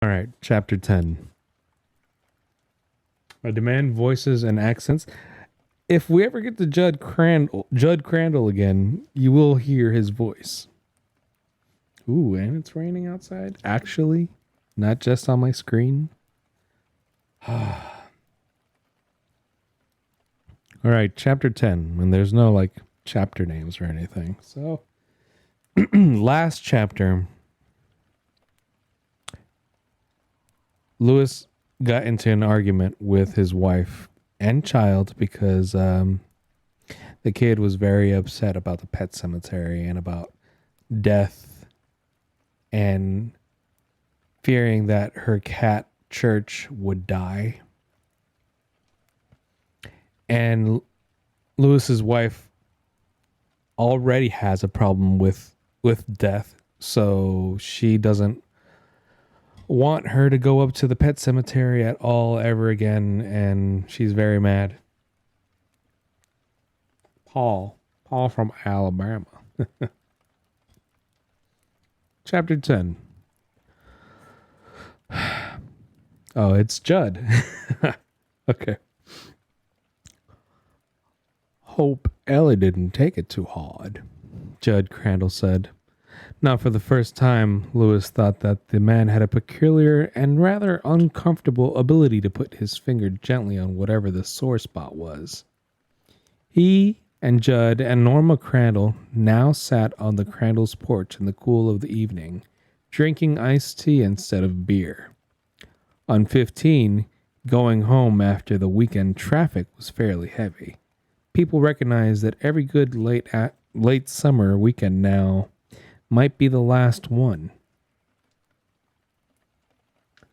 All right, chapter 10. I demand voices and accents. If we ever get to Judd Crandall again, you will hear his voice. Ooh, and it's raining outside? Actually, not just on my screen. All right, chapter 10. And there's no like chapter names or anything. So, last chapter, Lewis got into an argument with his wife and child because the kid was very upset about the pet cemetery and about death and fearing that her cat Church would die. And Lewis's wife already has a problem with death, so she doesn't want her to go up to the pet cemetery at all ever again, and she's very mad. Paul from Alabama. Chapter 10. Oh, it's Judd. Okay. Hope Ellie didn't take it too hard, Judd Crandall said. Now, for the first time, Lewis thought that the man had a peculiar and rather uncomfortable ability to put his finger gently on whatever the sore spot was. He and Judd and Norma Crandall now sat on the Crandall's porch in the cool of the evening, drinking iced tea instead of beer. On 15, going home after the weekend traffic was fairly heavy. People recognized that every good late summer weekend now might be the last one.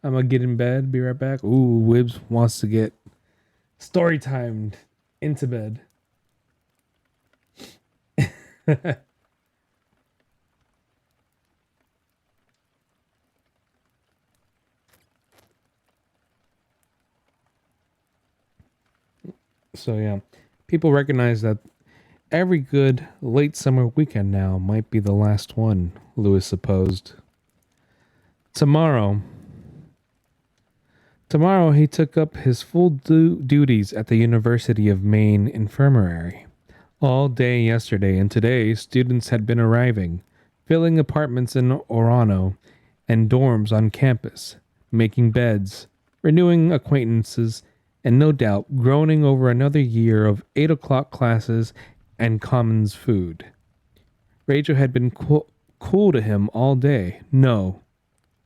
I'm gonna get in bed, be right back. Ooh, Wibbs wants to get story timed into bed. So yeah, people recognize that every good late summer weekend now might be the last one, Lewis supposed. Tomorrow, Tomorrow he took up his full duties at the University of Maine Infirmary. All day yesterday and today, students had been arriving, filling apartments in Orano and dorms on campus, making beds, renewing acquaintances, and no doubt groaning over another year of 8 o'clock classes and commons food. Rachel had been cool to him all day. No,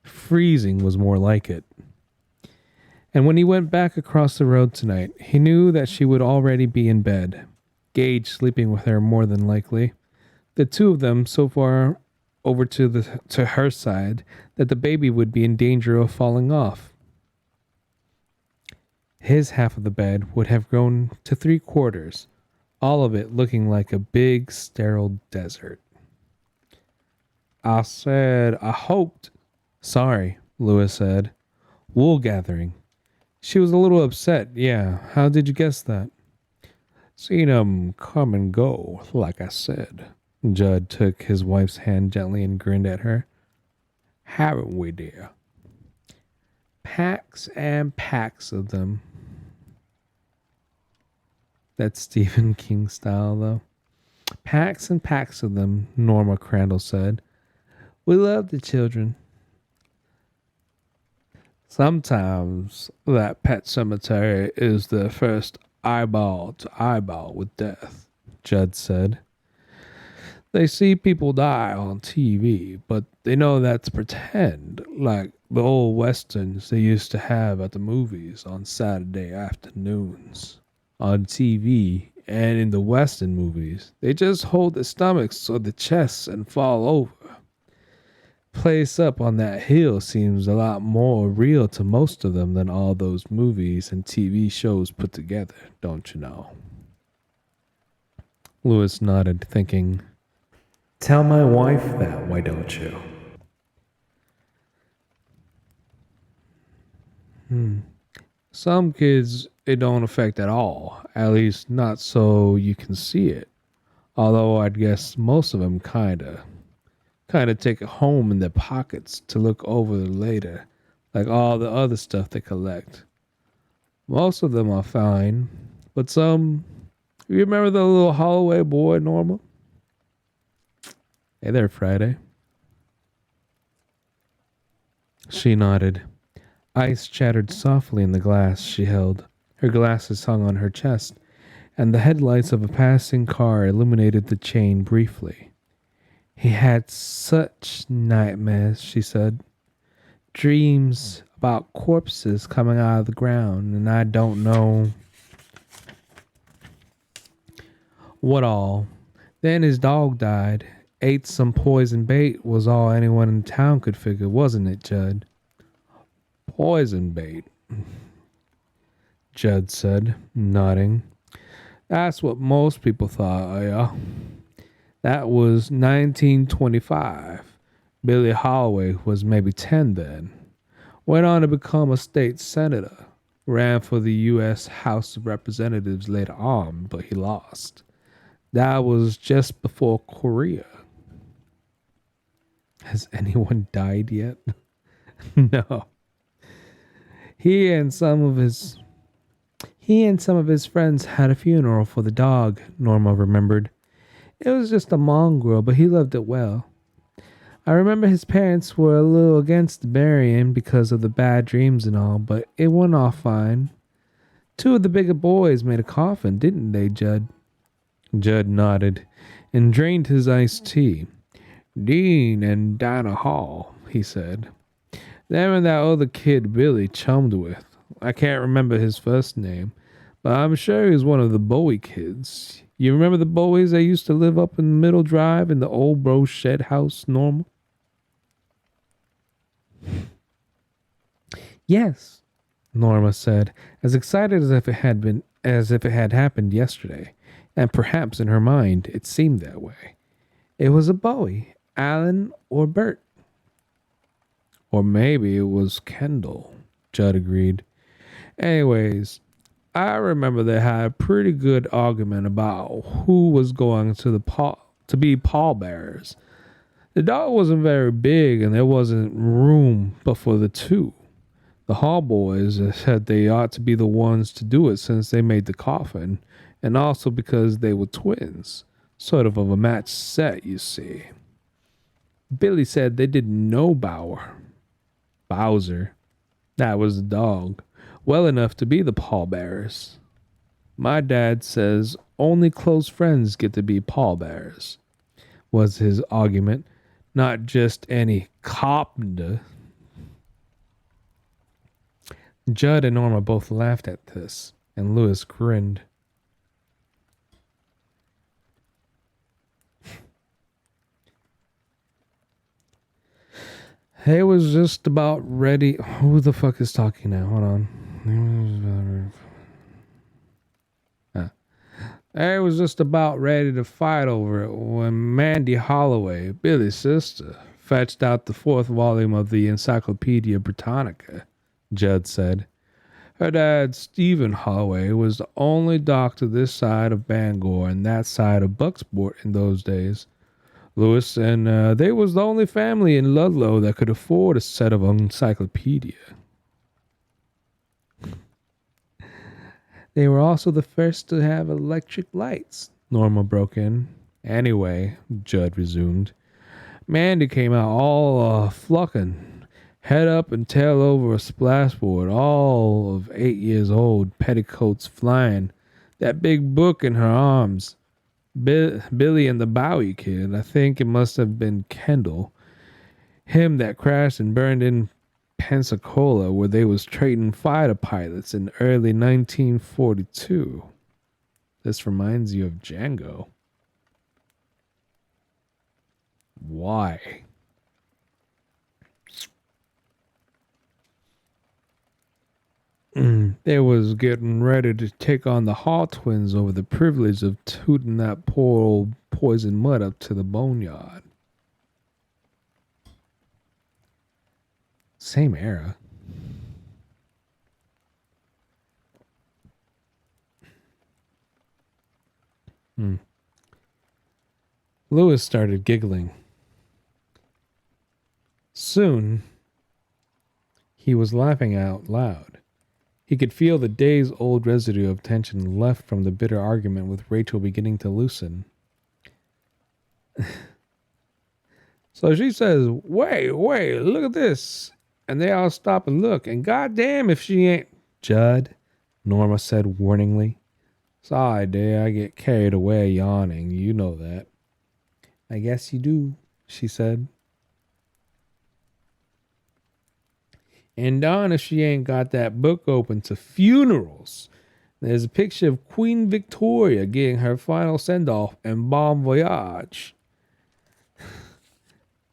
freezing was more like it. And when he went back across the road tonight, he knew that she would already be in bed. Gage sleeping with her more than likely. The two of them so far over to her side that the baby would be in danger of falling off. His half of the bed would have grown to 3/4, all of it looking like a big sterile desert. I said I hoped. Sorry, Lewis said. Wool gathering. She was a little upset, yeah. How did you guess that? Seen 'em come and go, like I said. Judd took his wife's hand gently and grinned at her. Haven't we, dear? Packs and packs of them. That's Stephen King style, though. Packs and packs of them, Norma Crandall said. We love the children. Sometimes that pet cemetery is the first eyeball to eyeball with death, Judd said. They see people die on TV, but they know that's pretend, like the old westerns they used to have at the movies on Saturday afternoons. On TV and in the western movies, they just hold their stomachs or the chests and fall over. Place up on that hill seems a lot more real to most of them than all those movies and TV shows put together, don't you know? Lewis nodded, thinking, tell my wife that, why don't you? Some kids it don't affect at all, at least not so you can see it. Although I'd guess most of them kinda take it home in their pockets to look over later, like all the other stuff they collect. Most of them are fine, but some. You remember the little Holloway boy, Norma? Hey there, Friday. She nodded. Ice chattered softly in the glass she held. Her glasses hung on her chest, and the headlights of a passing car illuminated the chain briefly. He had such nightmares, she said. Dreams about corpses coming out of the ground, and I don't know what all. Then his dog died. Ate some poison bait was all anyone in town could figure, wasn't it, Judd? Poison bait, Judd said, nodding. That's what most people thought, yeah. That was 1925. Billy Holloway was maybe 10 then. Went on to become a state senator. Ran for the U.S. House of Representatives later on, but he lost. That was just before Korea. Has anyone died yet? No. He and some of his he and some of his friends had a funeral for the dog, Norma remembered. It was just a mongrel, but he loved it well. I remember his parents were a little against the burying because of the bad dreams and all, but it went off fine. Two of the bigger boys made a coffin, didn't they, Judd? Judd nodded and drained his iced tea. Dean and Dinah Hall, he said. Them and that other kid Billy chummed with. I can't remember his first name, but I'm sure he's one of the Bowie kids. You remember the Bowies that used to live up in Middle Drive in the old bro shed house, Normal? Yes, Norma said, as excited as if it had happened yesterday, and perhaps in her mind it seemed that way. It was a Bowie, Alan or Bert. Or maybe it was Kendall, Judd agreed. Anyways, I remember they had a pretty good argument about who was going to to be pallbearers. The dog wasn't very big and there wasn't room but for the two. The Hall boys said they ought to be the ones to do it since they made the coffin, and also because they were twins. Sort of a match set, you see. Billy said they didn't know Bowser, that was the dog, well enough to be the pallbearers. My dad says only close friends get to be pallbearers, was his argument, not just any carpenter. Judd and Norma both laughed at this, and Lewis grinned. He was just about ready. Who the fuck is talking now? Hold on. I was just about ready to fight over it when Mandy Holloway, Billy's sister, fetched out the fourth volume of the Encyclopedia Britannica, Judd said. Her dad, Stephen Holloway, was the only doctor this side of Bangor and that side of Bucksport in those days. Lewis, and they was the only family in Ludlow that could afford a set of encyclopedia. They were also the first to have electric lights, Norma broke in. Anyway, Judd resumed, Mandy came out all flucking, head up and tail over a splashboard, all of 8 years old, petticoats flying, that big book in her arms. Billy and the Bowie kid, I think it must have been Kendall, him that crashed and burned in Pensacola where they was trading fighter pilots in early 1942. This reminds you of Django. Why? They was getting ready to take on the Hall twins over the privilege of tooting that poor old poison mud up to the boneyard. Same era. Lewis started giggling. Soon, He was laughing out loud. He could feel the days old residue of tension left from the bitter argument with Rachel beginning to loosen. So she says, wait, look at this. And they all stop and look, and goddamn if she ain't. Judd, Norma said warningly. Sorry, dear, I get carried away yawning. You know that. I guess you do, she said. And darn if she ain't got that book open to funerals. There's a picture of Queen Victoria getting her final send off and bon voyage.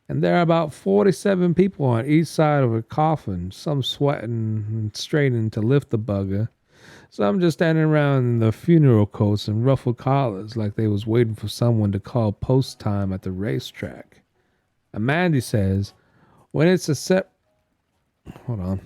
And there are about 47 people on each side of her coffin, some sweating and straining to lift the bugger. Some just standing around in their funeral coats and ruffled collars like they was waiting for someone to call post time at the racetrack. And Mandy says, when it's a set... Hold on.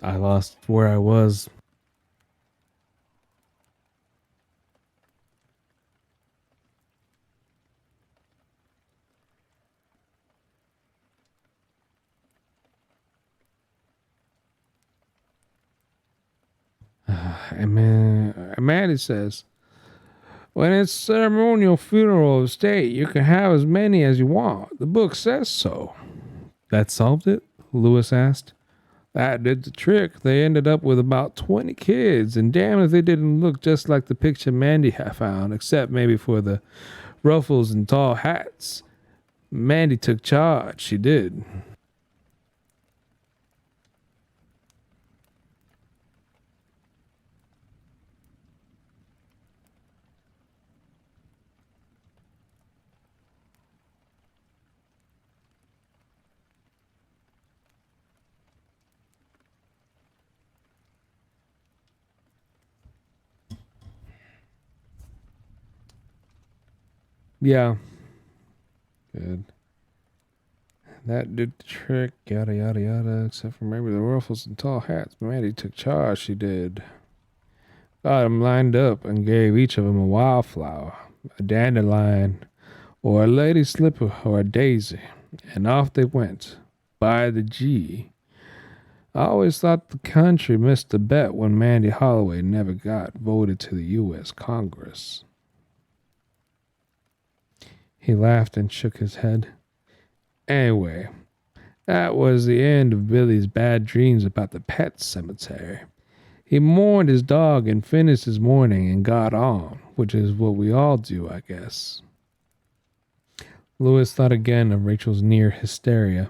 I lost where I was. Mandy says, when it's ceremonial funeral of state, you can have as many as you want. The book says so. That solved it? Lewis asked. That did the trick. They ended up with about 20 kids, and damn if they didn't look just like the picture Mandy had found, except maybe for the ruffles and tall hats. Mandy took charge, she did. Yeah, good. That did the trick, yada yada yada, except for maybe the ruffles and tall hats. Mandy took charge, she did. Got them lined up and gave each of them a wildflower, a dandelion, or a lady slipper, or a daisy, and off they went. By the G. I always thought the country missed a bet when Mandy Holloway never got voted to the U.S. Congress. He laughed and shook his head. Anyway, that was the end of Billy's bad dreams about the pet cemetery. He mourned his dog and finished his mourning and got on, which is what we all do, I guess. Lewis thought again of Rachel's near hysteria.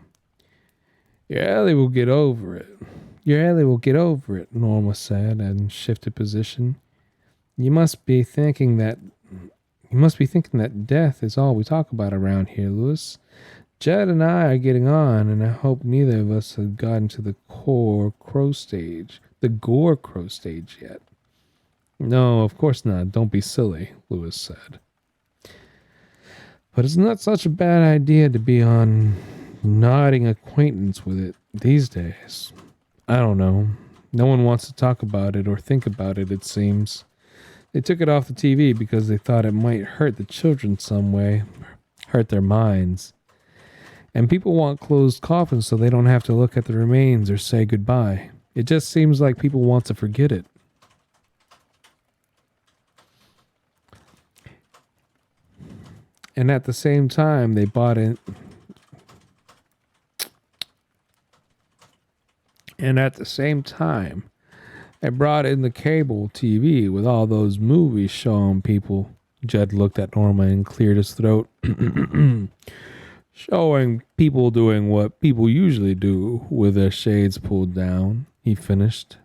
Your Ellie will get over it. Your Ellie will get over it, Norma said, and shifted position. You must be thinking that death is all we talk about around here, Lewis. Jed and I are getting on, and I hope neither of us have gotten to the gore crow stage yet. No, of course not. Don't be silly, Lewis said. But it's not such a bad idea to be on nodding acquaintance with it these days. I don't know. No one wants to talk about it or think about it, it seems. They took it off the TV because they thought it might hurt the children some way, hurt their minds. And people want closed coffins so they don't have to look at the remains or say goodbye. It just seems like people want to forget it. And at the same time, they bought it. And at the same time, they brought in the cable TV with all those movies showing people. Judd looked at Norma and cleared his throat. Showing people doing what people usually do with their shades pulled down, he finished.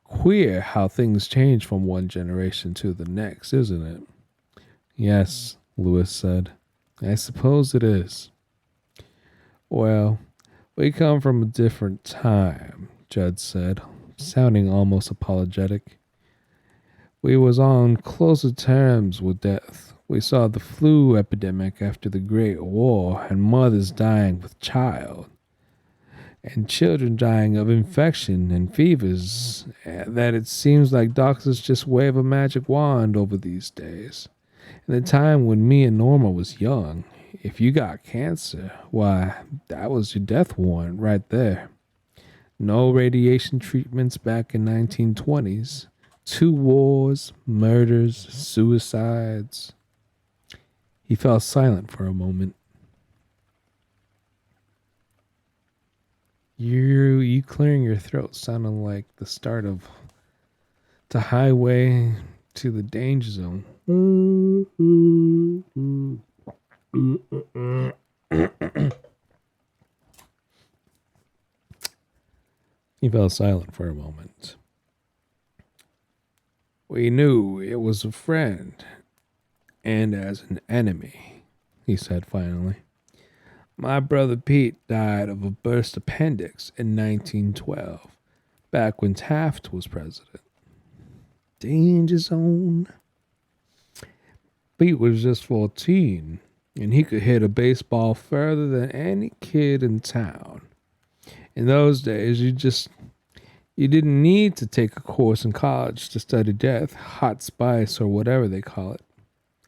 Queer how things change from one generation to the next, isn't it? Yes, Lewis said. I suppose it is. Well, we come from a different time, Judd said, sounding almost apologetic. We was on closer terms with death. We saw the flu epidemic after the Great War and mothers dying with child and children dying of infection and fevers that it seems like doctors just wave a magic wand over these days. In the time when me and Norma was young, if you got cancer, why, that was your death warrant right there. No radiation treatments back in 1920s. Two wars, murders, suicides. He fell silent for a moment. You clearing your throat sounded like the start of the highway to the danger zone. He fell silent for a moment. We knew it was a friend and as an enemy, he said finally. My brother Pete died of a burst appendix in 1912, back when Taft was president. Danger zone. Pete was just 14, and he could hit a baseball further than any kid in town. In those days, you didn't need to take a course in college to study death, hot spice, or whatever they call it.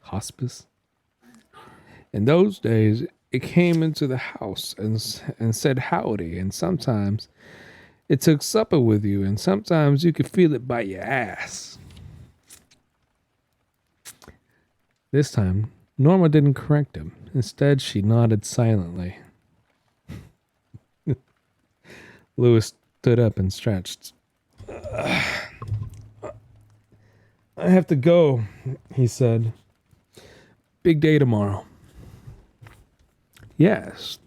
Hospice. In those days, it came into the house and said howdy, and sometimes it took supper with you, and sometimes you could feel it by your ass. This time, Norma didn't correct him. Instead, she nodded silently. Lewis stood up and stretched. I have to go, he said. Big day tomorrow. Yes,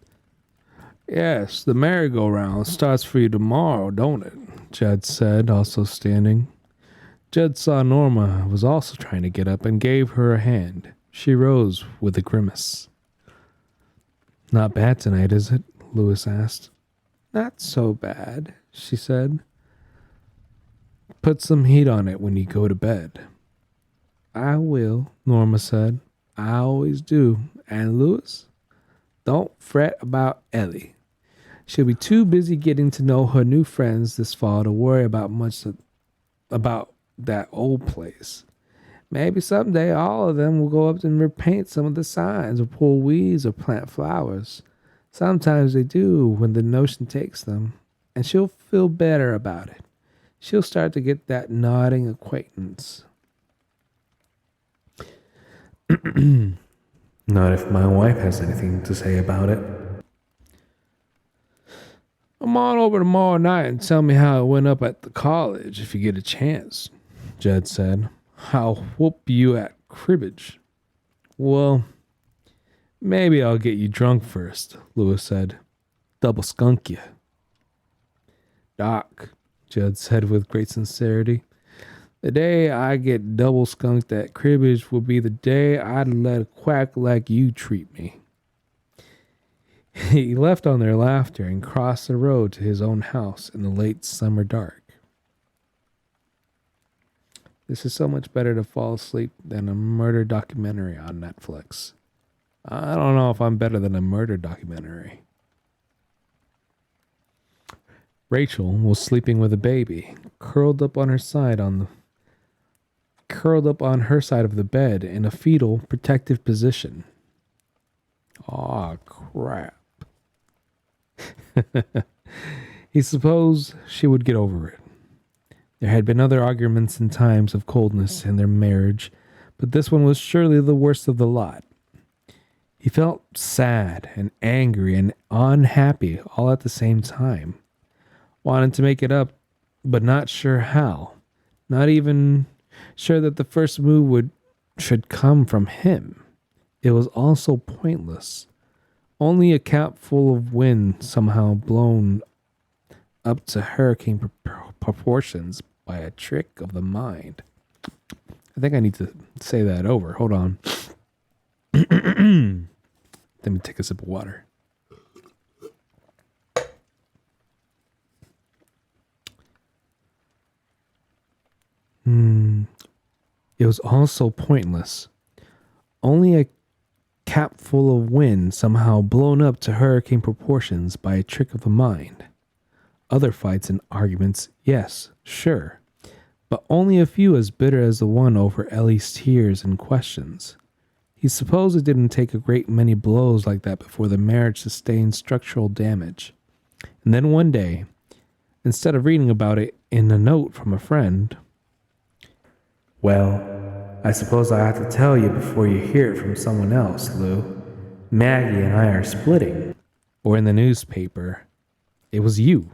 the merry-go-round starts for you tomorrow, don't it? Judd said, also standing. Judd saw Norma was also trying to get up and gave her a hand. She rose with a grimace. Not bad tonight, is it? Lewis asked. Not so bad, she said. Put some heat on it when you go to bed. I will, Norma said. I always do. And Lewis, don't fret about Ellie. She'll be too busy getting to know her new friends this fall to worry about much about that old place. Maybe someday all of them will go up and repaint some of the signs or pull weeds or plant flowers. Sometimes they do when the notion takes them, and she'll feel better about it. She'll start to get that nodding acquaintance. Not if my wife has anything to say about it. Come on over tomorrow night and tell me how it went up at the college if you get a chance, Judd said. I'll whoop you at cribbage. Well, maybe I'll get you drunk first, Lewis said. Double skunk you. Doc, Judd said with great sincerity, the day I get double skunked at cribbage will be the day I'd let a quack like you treat me. He left on their laughter and crossed the road to his own house in the late summer dark. This is so much better to fall asleep than a murder documentary on Netflix. I don't know if I'm better than a murder documentary. Rachel was sleeping with a baby, curled up on her side of the bed in a fetal protective position. Aw, crap. He supposed she would get over it. There had been other arguments and times of coldness in their marriage, but this one was surely the worst of the lot. He felt sad and angry and unhappy all at the same time. Wanted to make it up, but not sure how. Not even sure that the first move should come from him. It was also pointless. Only a cap full of wind somehow blown up to hurricane proportions by a trick of the mind. I think I need to say that over. Hold on. Let me take a sip of water. It was all so pointless. Only a cap full of wind somehow blown up to hurricane proportions by a trick of the mind. Other fights and arguments, yes, sure, but only a few as bitter as the one over Ellie's tears and questions. He supposed it didn't take a great many blows like that before the marriage sustained structural damage. And then one day, instead of reading about it in a note from a friend, well, I suppose I have to tell you before you hear it from someone else, Lou. Maggie and I are splitting. Or in the newspaper, it was you.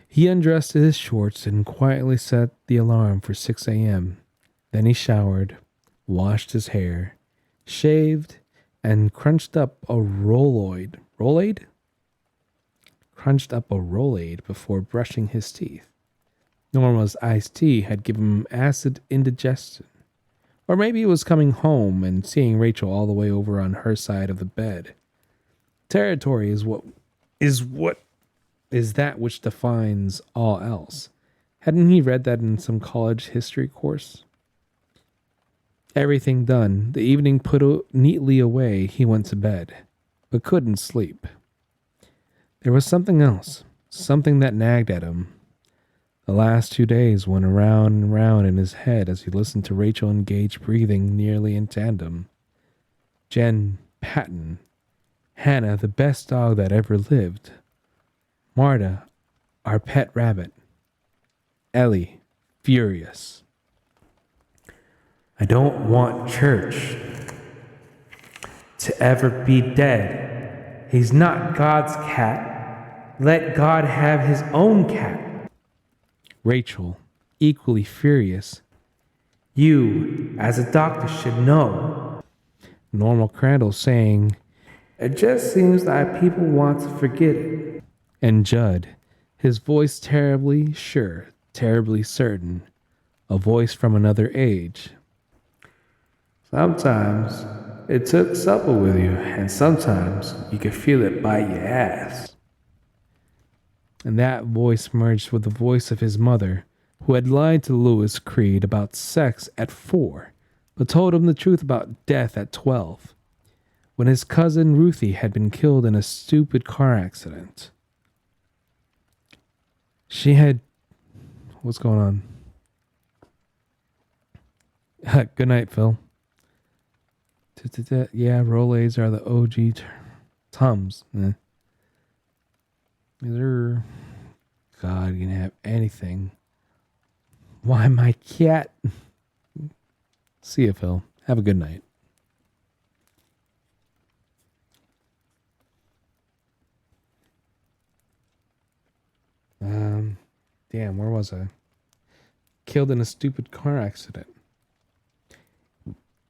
He undressed his shorts and quietly set the alarm for 6 a.m. Then he showered, washed his hair, shaved, and crunched up a rolloid. Rollade? Crunched up a rollade before brushing his teeth. Norma's iced tea had given him acid indigestion. Or maybe he was coming home and seeing Rachel all the way over on her side of the bed. Territory is that which defines all else. Hadn't he read that in some college history course? Everything done, the evening put neatly away, he went to bed, but couldn't sleep. There was something else, something that nagged at him. The last 2 days went around and round in his head as he listened to Rachel engage breathing nearly in tandem. Jen, Patton, Hannah, the best dog that ever lived. Marta, our pet rabbit. Ellie, furious. I don't want Church to ever be dead. He's not God's cat. Let God have his own cat. Rachel, equally furious. You, as a doctor, should know. Normal Crandall saying, it just seems like people want to forget it. And Judd, his voice terribly sure, terribly certain, a voice from another age. Sometimes it took supper with you, and sometimes you could feel it bite your ass. And that voice merged with the voice of his mother, who had lied to Louis Creed about sex at 4, but told him the truth about death at 12, when his cousin Ruthie had been killed in a stupid car accident. She had... What's going on? Good night, Phil. Yeah, Rolaids are the OG Tums. They're... God, you can have anything. Why, my cat? See you, Phil. Have a good night. Damn, where was I? Killed in a stupid car accident.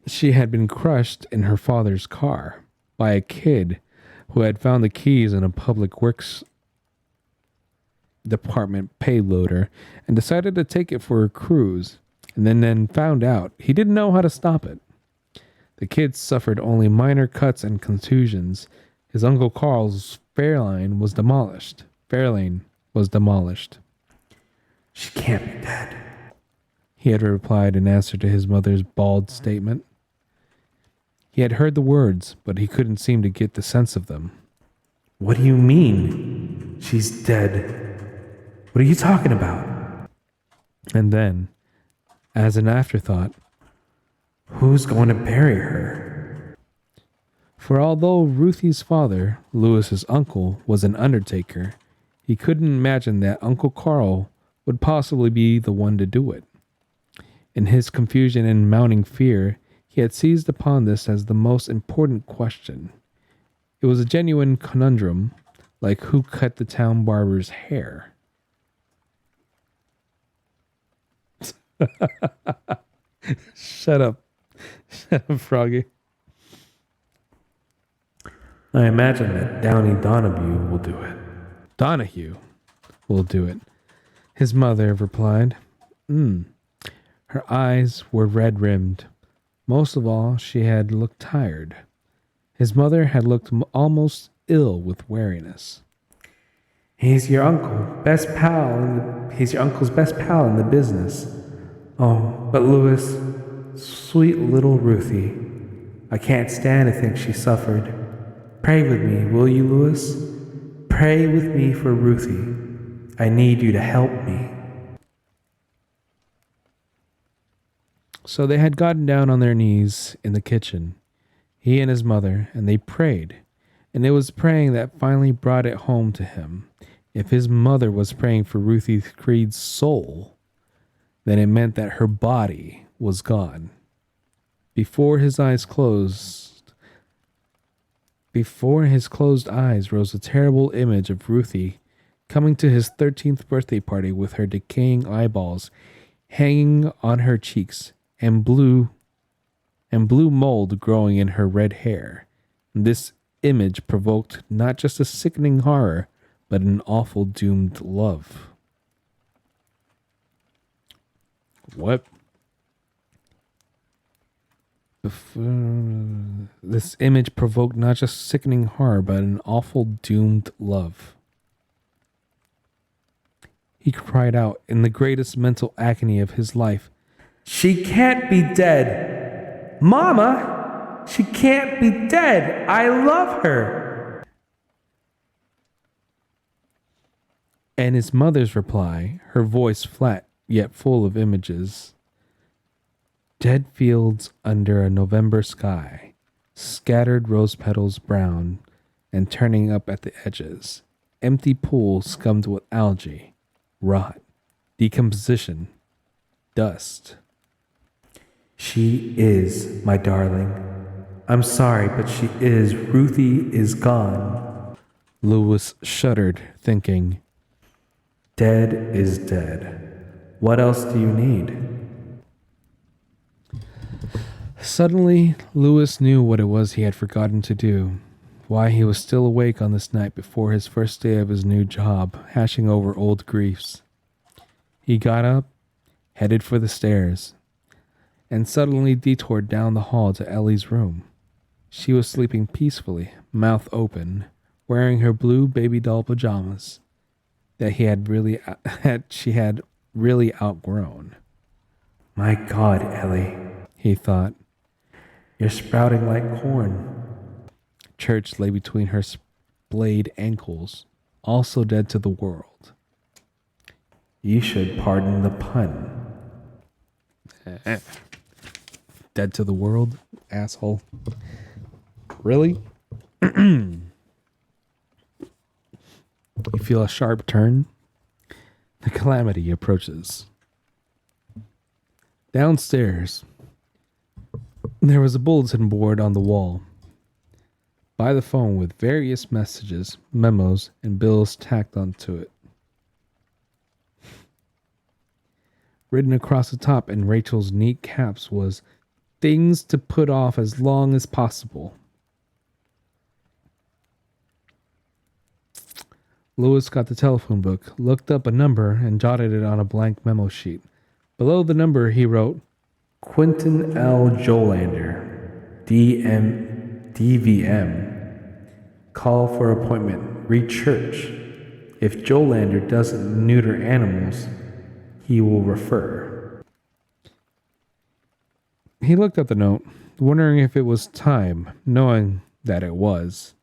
She had been crushed in her father's car by a kid who had found the keys in a public works department payloader and decided to take it for a cruise, and then found out he didn't know how to stop it. The kid suffered only minor cuts and contusions. His Uncle Carl's Fairlane was demolished. She can't be dead, he had replied in answer to his mother's bald statement. He had heard the words, but he couldn't seem to get the sense of them. What do you mean? She's dead. What are you talking about? And then, as an afterthought, who's going to bury her? For although Ruthie's father, Louis's uncle, was an undertaker, he couldn't imagine that Uncle Carl would possibly be the one to do it. In his confusion and mounting fear, he had seized upon this as the most important question. It was a genuine conundrum, like who cut the town barber's hair. Shut up. Shut up, Froggy. I imagine that Downey Donahue will do it. Donahue will do it, his mother replied. Her eyes were red-rimmed. Most of all, she had looked tired. His mother had looked almost ill with weariness. He's your uncle's best pal in the business. Oh, but Louis, sweet little Ruthie, I can't stand to think she suffered. Pray with me, will you, Louis? Pray with me for Ruthie. I need you to help me. So they had gotten down on their knees in the kitchen, he and his mother, and they prayed. And it was praying that finally brought it home to him. If his mother was praying for Ruthie Creed's soul, then it meant that her body was gone. Before his eyes closed, Before his closed eyes rose a terrible image of Ruthie coming to his 13th birthday party with her decaying eyeballs hanging on her cheeks and blue mold growing in her red hair. This image provoked not just a sickening horror, but an awful doomed love. What? This image provoked not just sickening horror, but an awful doomed love. He cried out in the greatest mental agony of his life. She can't be dead. Mama, she can't be dead. I love her. And his mother's reply, her voice flat yet full of images. Dead fields under a November sky, scattered rose petals brown and turning up at the edges, empty pools scummed with algae, rot, decomposition, dust. She is, my darling. I'm sorry, but she is. Ruthie is gone. Louis shuddered, thinking, dead is dead. What else do you need? Suddenly, Louis knew what it was he had forgotten to do, why he was still awake on this night before his first day of his new job, hashing over old griefs. He got up, headed for the stairs, and suddenly detoured down the hall to Ellie's room. She was sleeping peacefully, mouth open, wearing her blue baby doll pajamas that she had really outgrown. My God, Ellie, he thought. You're sprouting like corn. Church lay between her splayed ankles, also dead to the world. You should pardon the pun. Dead to the world, asshole. Really? You feel a sharp turn? The calamity approaches. Downstairs, there was a bulletin board on the wall by the phone with various messages, memos, and bills tacked onto it. Written across the top in Rachel's neat caps was things to put off as long as possible. Louis got the telephone book, looked up a number, and jotted it on a blank memo sheet. Below the number, he wrote, Quentin L. Jolander, DVM. Call for appointment. Read church. If Jolander doesn't neuter animals, he will refer. He looked at the note, wondering if it was time, knowing that it was.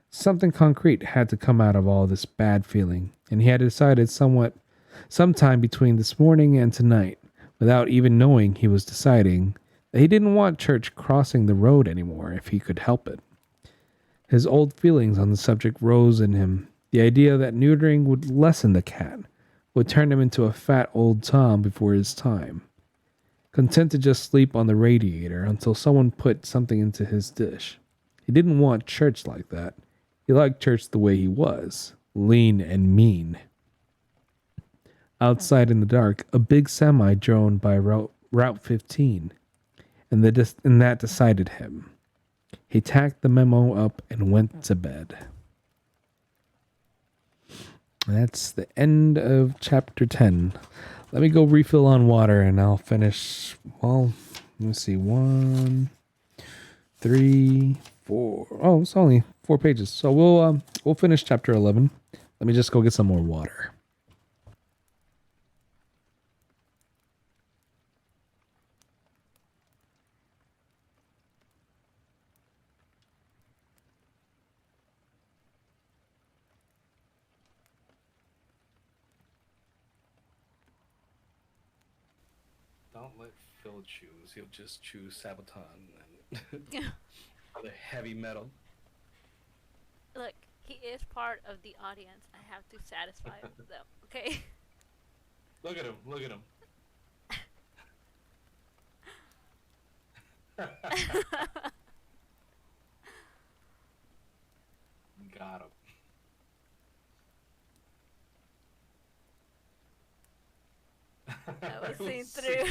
Something concrete had to come out of all this bad feeling, and he had decided sometime between this morning and tonight, without even knowing he was deciding, that he didn't want church crossing the road anymore if he could help it. His old feelings on the subject rose in him. The idea that neutering would lessen the cat, would turn him into a fat old Tom before his time, content to just sleep on the radiator until someone put something into his dish. He didn't want church like that. He liked church the way he was, lean and mean. Outside in the dark, a big semi droned by Route 15, and that decided him. He tacked the memo up and went to bed. That's the end of chapter 10. Let me go refill on water and I'll finish, well, Let me see. 1, 3, 4. Oh, it's only 4 pages. So we'll finish chapter 11. Let me just go get some more water. Don't let Phil choose. He'll just choose Sabaton and other heavy metal. Look, he is part of the audience. I have to satisfy them. Okay. Look at him. Look at him. Got him. That was I will seen see. through.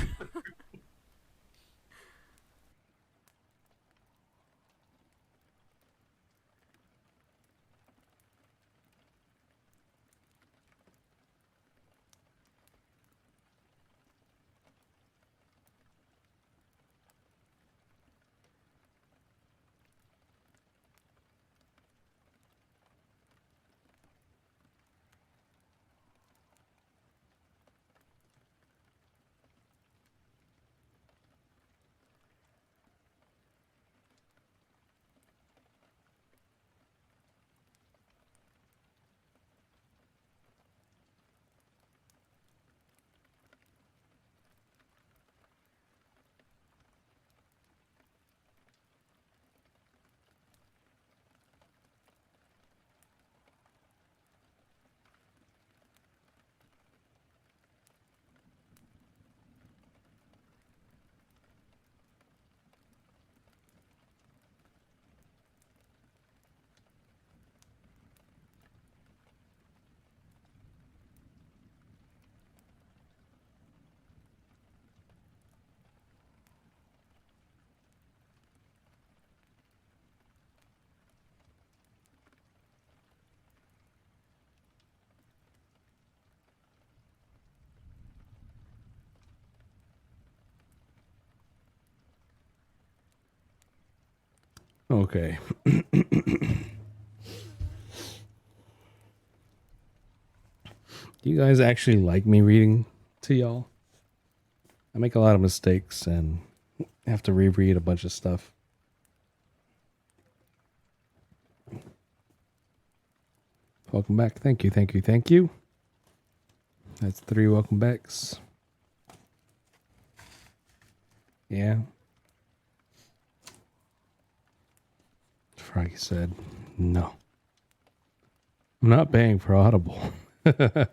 Okay. Do you guys actually like me reading to y'all? I make a lot of mistakes and have to reread a bunch of stuff. Welcome back. Thank you, thank you, thank you. That's 3 welcome backs. Yeah. Froggy said, no. I'm not paying for Audible. It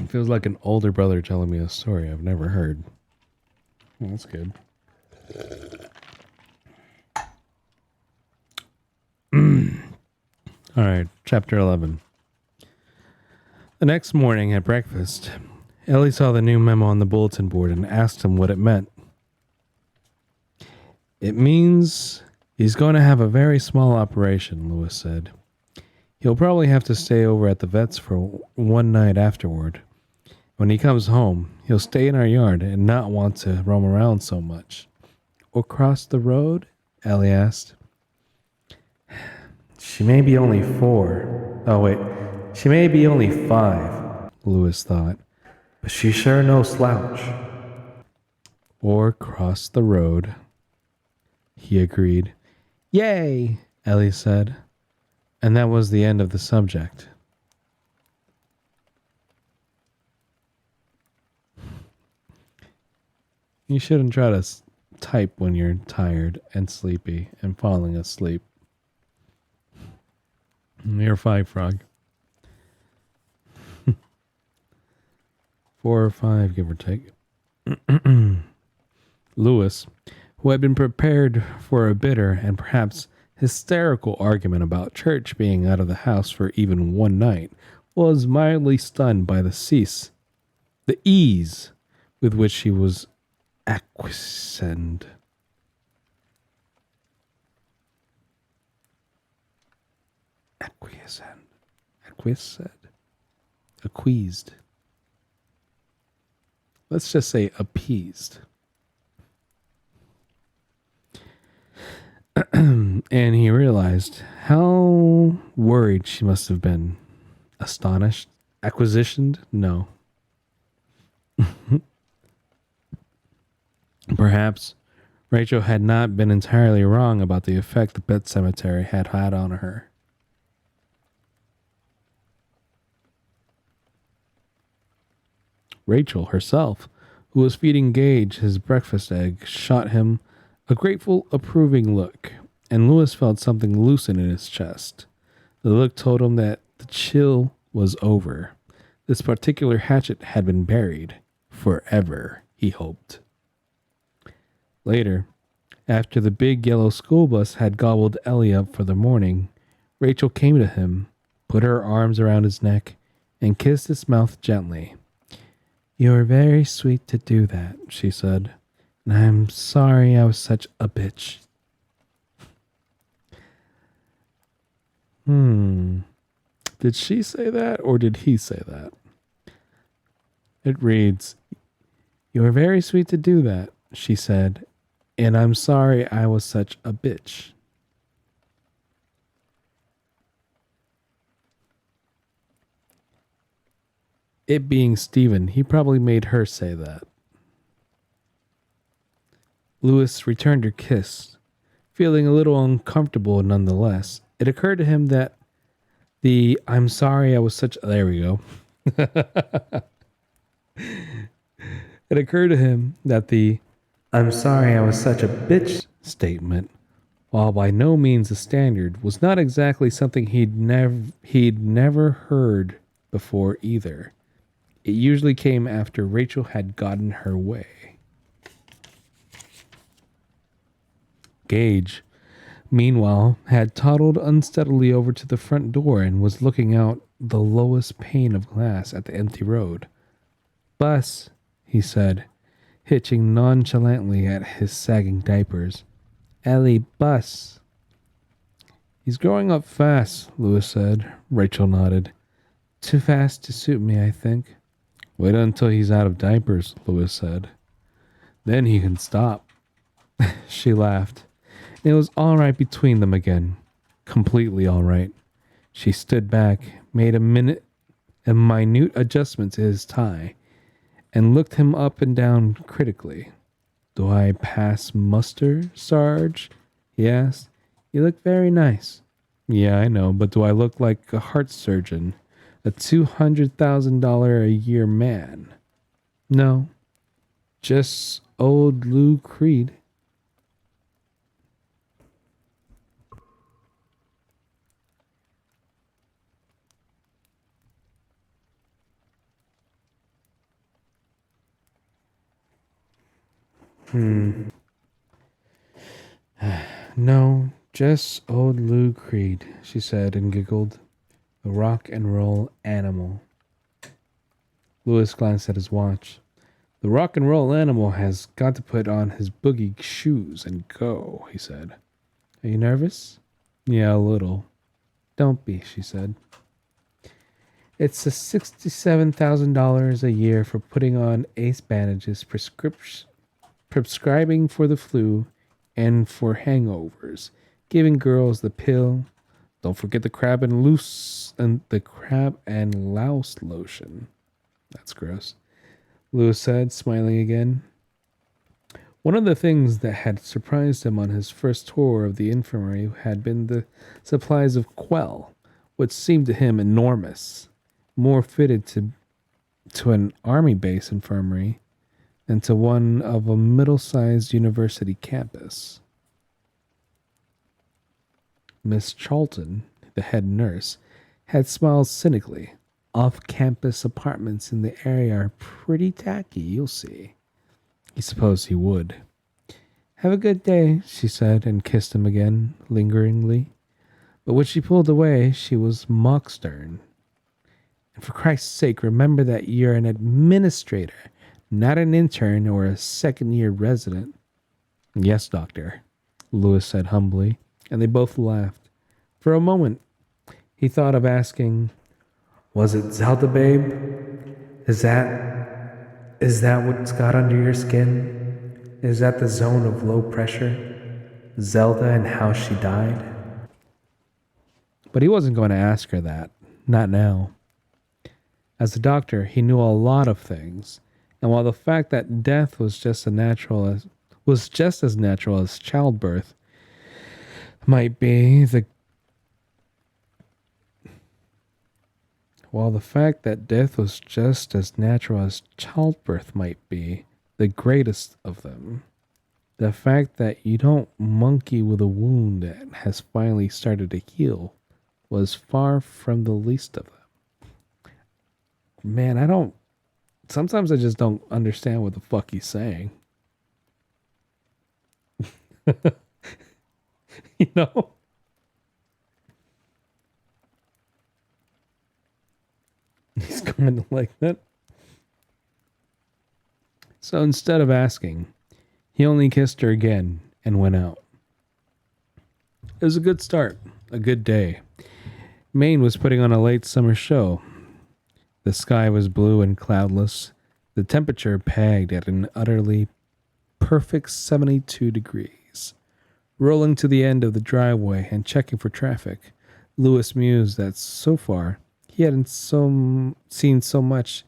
feels like an older brother telling me a story I've never heard. Oh, that's good. All right, chapter 11. The next morning at breakfast, Ellie saw the new memo on the bulletin board and asked him what it meant. It means he's going to have a very small operation, Lewis said. He'll probably have to stay over at the vet's for one night afterward. When he comes home, he'll stay in our yard and not want to roam around so much. Or cross the road? Ellie asked. She may be only 4. Oh, wait. She may be only 5, Lewis thought. But she's sure no slouch. Or cross the road, he agreed. Yay, Ellie said. And that was the end of the subject. You shouldn't try to type when you're tired and sleepy and falling asleep. You're 5, Frog. 4 or 5, give or take. Lewis, who had been prepared for a bitter and perhaps hysterical argument about church being out of the house for even one night, was mildly stunned by the ease with which she was acquiescent. Acquiescent. Acquiescent. acquiesced. Let's just say appeased. And he realized how worried she must have been. Astonished? Acquisitioned? No. Perhaps Rachel had not been entirely wrong about the effect the pet cemetery had had on her. Rachel herself, who was feeding Gage his breakfast egg, shot him a grateful, approving look, and Lewis felt something loosen in his chest. The look told him that the chill was over. This particular hatchet had been buried forever, he hoped. Later, after the big yellow school bus had gobbled Ellie up for the morning, Rachel came to him, put her arms around his neck, and kissed his mouth gently. "You are very sweet to do that," she said, "and I'm sorry I was such a bitch." Did she say that or did he say that? It reads, "You are very sweet to do that," she said, "and I'm sorry I was such a bitch." It being Stephen, he probably made her say that. Lewis returned her kiss, feeling a little uncomfortable nonetheless. It occurred to him that the "I'm sorry I was such" there we go. It occurred to him that the "I'm sorry I was such a bitch" statement, while by no means a standard, was not exactly something he'd never heard before either. It usually came after Rachel had gotten her way. Gage, meanwhile, had toddled unsteadily over to the front door and was looking out the lowest pane of glass at the empty road. "Bus," he said, hitching nonchalantly at his sagging diapers. "Ellie, bus." "He's growing up fast," Lewis said. Rachel nodded. "Too fast to suit me, I think." "Wait until he's out of diapers," Lewis said. "Then he can stop." She laughed. It was all right between them again. Completely all right. She stood back, made a minute adjustment to his tie, and looked him up and down critically. "Do I pass muster, Sarge?" he asked. "You look very nice." "Yeah, I know, but do I look like a heart surgeon? A $200,000 a year man?" "No, just old Lou Creed." "No, just old Lou Creed," she said and giggled. "The rock and roll animal." Lewis glanced at his watch. "The rock and roll animal has got to put on his boogie shoes and go," he said. "Are you nervous?" "Yeah, a little." "Don't be," she said. "It's a $67,000 a year for putting on ace bandages, prescribing for the flu and for hangovers, giving girls the pill. Don't forget the crab and louse lotion." "That's gross," Lewis said, smiling again. One of the things that had surprised him on his first tour of the infirmary had been the supplies of quell, which seemed to him enormous, more fitted to an army base infirmary than to one of a middle-sized university campus. Miss Charlton, the head nurse, had smiled cynically. "Off-campus apartments in the area are pretty tacky, you'll see." He supposed he would. "Have a good day," she said, and kissed him again, lingeringly. But when she pulled away, she was mock stern. "And for Christ's sake, remember that you're an administrator, not an intern or a second-year resident." "Yes, doctor," Lewis said humbly, and they both laughed. For a moment, he thought of asking, Was it Zelda, babe? Is that what's got under your skin? Is that the zone of low pressure? Zelda and how she died? But he wasn't going to ask her that. Not now. As a doctor, he knew a lot of things, and while the fact that death was just as natural as childbirth might be the while the fact that death was just as natural as childbirth might be the greatest of them, the fact that you don't monkey with a wound that has finally started to heal was far from the least of them. Man, I don't sometimes I just don't understand what the fuck he's saying. You know? He's kind of like that. So instead of asking, he only kissed her again and went out. It was a good start, a good day. Maine was putting on a late summer show. The sky was blue and cloudless, the temperature pegged at an utterly perfect 72 degrees. Rolling to the end of the driveway and checking for traffic, Lewis mused that so far he hadn't seen so much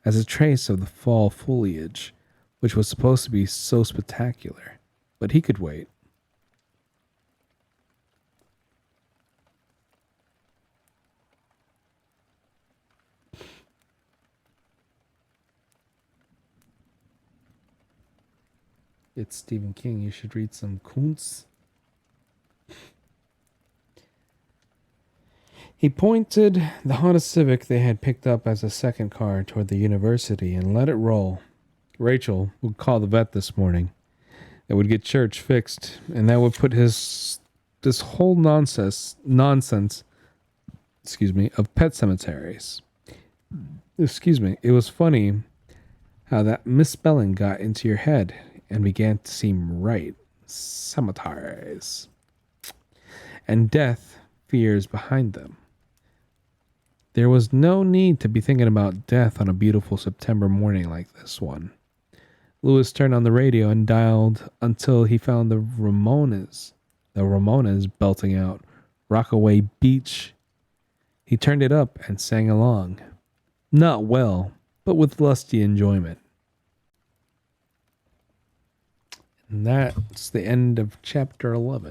as a trace of the fall foliage, which was supposed to be so spectacular. But he could wait. It's Stephen King. You should read some Kuntz. He pointed the Honda Civic they had picked up as a second car toward the university and let it roll. Rachel would call the vet this morning. It would get church fixed, and that would put this whole nonsense, of pet cemeteries. It was funny how that misspelling got into your head and began to seem right. Cemeteries. And death fears behind them. There was no need to be thinking about death on a beautiful September morning like this one. Lewis turned on the radio and dialed until he found the Ramones. The Ramones belting out Rockaway Beach. He turned it up and sang along. Not well, but with lusty enjoyment. And that's the end of chapter 11.